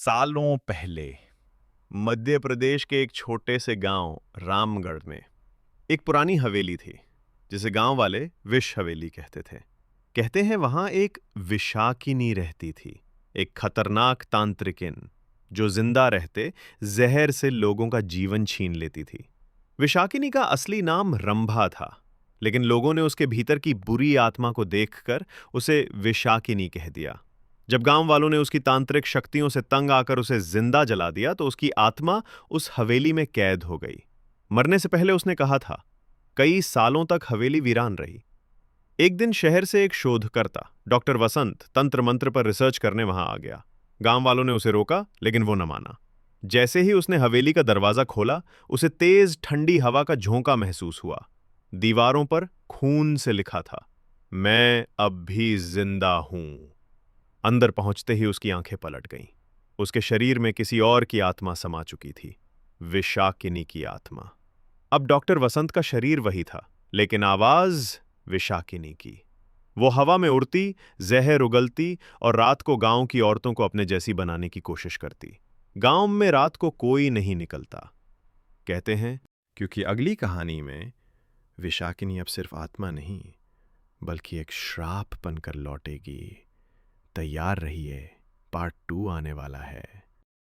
सालों पहले मध्य प्रदेश के एक छोटे से गांव रामगढ़ में एक पुरानी हवेली थी जिसे गांव वाले विष हवेली कहते थे। कहते हैं वहां एक विशाकिनी रहती थी, एक खतरनाक तांत्रिकिन जो जिंदा रहते जहर से लोगों का जीवन छीन लेती थी। विशाकिनी का असली नाम रंभा था, लेकिन लोगों ने उसके भीतर की बुरी आत्मा को देखकर उसे विशाकिनी कह दिया। जब गांव वालों ने उसकी तांत्रिक शक्तियों से तंग आकर उसे जिंदा जला दिया तो उसकी आत्मा उस हवेली में कैद हो गई। मरने से पहले उसने कहा था, कई सालों तक हवेली वीरान रही। एक दिन शहर से एक शोधकर्ता डॉक्टर वसंत तंत्र मंत्र पर रिसर्च करने वहां आ गया। गांव वालों ने उसे रोका, लेकिन वो न माना। जैसे ही उसने हवेली का दरवाजा खोला, उसे तेज ठंडी हवा का झोंका महसूस हुआ। दीवारों पर खून से लिखा था, मैं अब भी जिंदा हूं। अंदर पहुंचते ही उसकी आंखें पलट गईं। उसके शरीर में किसी और की आत्मा समा चुकी थी, विशाकिनी की आत्मा। अब डॉक्टर वसंत का शरीर वही था, लेकिन आवाज विशाकिनी की। वो हवा में उड़ती, जहर उगलती और रात को गांव की औरतों को अपने जैसी बनाने की कोशिश करती। गांव में रात को कोई नहीं निकलता। कहते हैं क्योंकि अगली कहानी में विशाकिनी अब सिर्फ आत्मा नहीं, बल्कि एक श्राप बनकर लौटेगी। तैयार रहिए, पार्ट 2 आने वाला है।